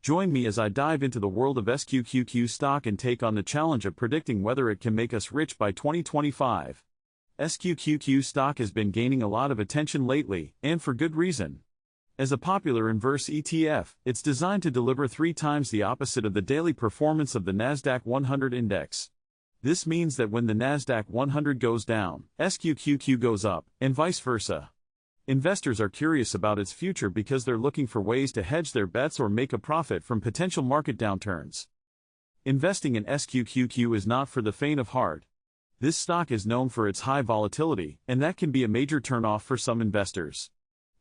Join me as I dive into the world of Sqqq stock and take on the challenge of predicting whether it can make us rich by 2025. Sqqq stock has been gaining a lot of attention lately, and for good reason. As a popular inverse ETF, it's designed to deliver 3 times the opposite of the daily performance of the Nasdaq 100 index. This means that when the Nasdaq 100 goes down, Sqqq goes up, and vice versa. Investors are curious about its future because they're looking for ways to hedge their bets or make a profit from potential market downturns. Investing in Sqqq is not for the faint of heart. This stock is known for its high volatility, and that can be a major turnoff for some investors.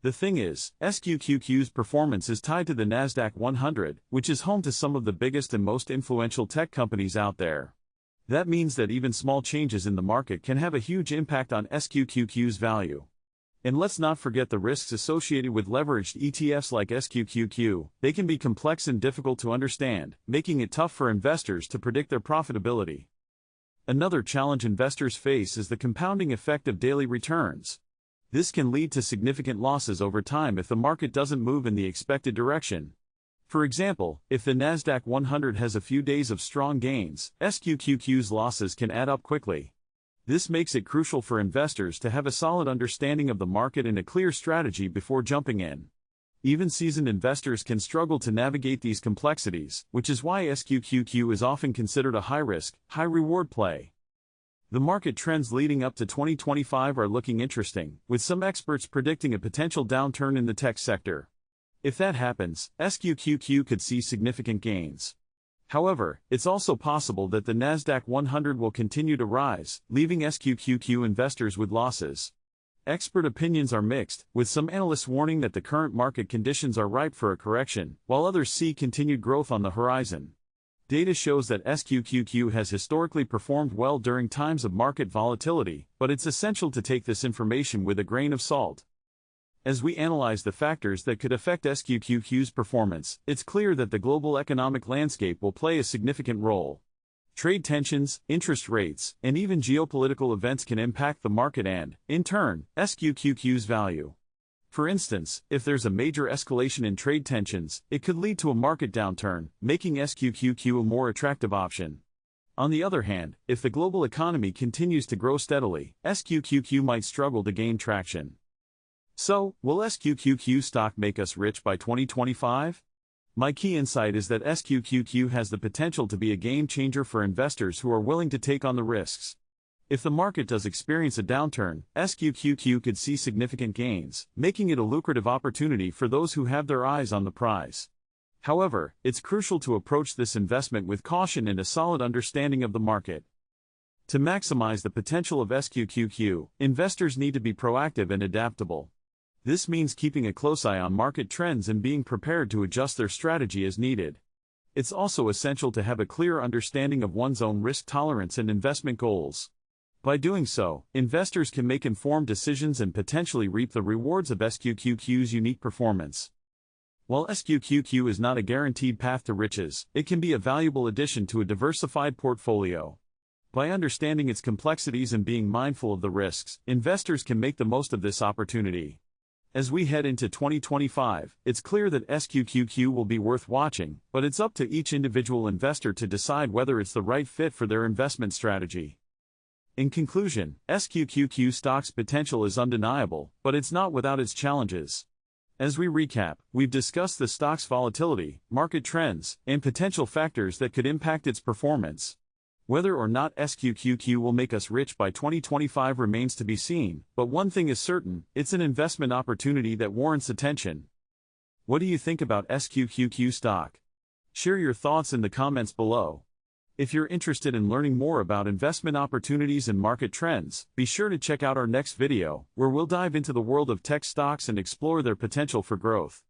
The thing is, Sqqq's performance is tied to the Nasdaq 100, which is home to some of the biggest and most influential tech companies out there. That means that even small changes in the market can have a huge impact on Sqqq's value. And let's not forget the risks associated with leveraged ETFs like Sqqq. They can be complex and difficult to understand, making it tough for investors to predict their profitability. Another challenge investors face is the compounding effect of daily returns. This can lead to significant losses over time if the market doesn't move in the expected direction. For example, if the Nasdaq 100 has a few days of strong gains, Sqqq's losses can add up quickly. This makes it crucial for investors to have a solid understanding of the market and a clear strategy before jumping in. Even seasoned investors can struggle to navigate these complexities, which is why Sqqq is often considered a high-risk, high-reward play. The market trends leading up to 2025 are looking interesting, with some experts predicting a potential downturn in the tech sector. If that happens, Sqqq could see significant gains. However, it's also possible that the Nasdaq 100 will continue to rise, leaving Sqqq investors with losses. Expert opinions are mixed, with some analysts warning that the current market conditions are ripe for a correction, while others see continued growth on the horizon. Data shows that Sqqq has historically performed well during times of market volatility, but it's essential to take this information with a grain of salt. As we analyze the factors that could affect Sqqq's performance, it's clear that the global economic landscape will play a significant role. Trade tensions, interest rates, and even geopolitical events can impact the market and, in turn, Sqqq's value. For instance, if there's a major escalation in trade tensions, it could lead to a market downturn, making Sqqq a more attractive option. On the other hand, if the global economy continues to grow steadily, Sqqq might struggle to gain traction. So, will Sqqq stock make us rich by 2025? My key insight is that Sqqq has the potential to be a game changer for investors who are willing to take on the risks. If the market does experience a downturn, Sqqq could see significant gains, making it a lucrative opportunity for those who have their eyes on the prize. However, it's crucial to approach this investment with caution and a solid understanding of the market. To maximize the potential of Sqqq, investors need to be proactive and adaptable. This means keeping a close eye on market trends and being prepared to adjust their strategy as needed. It's also essential to have a clear understanding of one's own risk tolerance and investment goals. By doing so, investors can make informed decisions and potentially reap the rewards of Sqqq's unique performance. While Sqqq is not a guaranteed path to riches, it can be a valuable addition to a diversified portfolio. By understanding its complexities and being mindful of the risks, investors can make the most of this opportunity. As we head into 2025, it's clear that Sqqq will be worth watching, but it's up to each individual investor to decide whether it's the right fit for their investment strategy. In conclusion, Sqqq stock's potential is undeniable, but it's not without its challenges. As we recap, we've discussed the stock's volatility, market trends, and potential factors that could impact its performance. Whether or not Sqqq will make us rich by 2025 remains to be seen, but one thing is certain, it's an investment opportunity that warrants attention. What do you think about Sqqq stock? Share your thoughts in the comments below. If you're interested in learning more about investment opportunities and market trends, be sure to check out our next video, where we'll dive into the world of tech stocks and explore their potential for growth.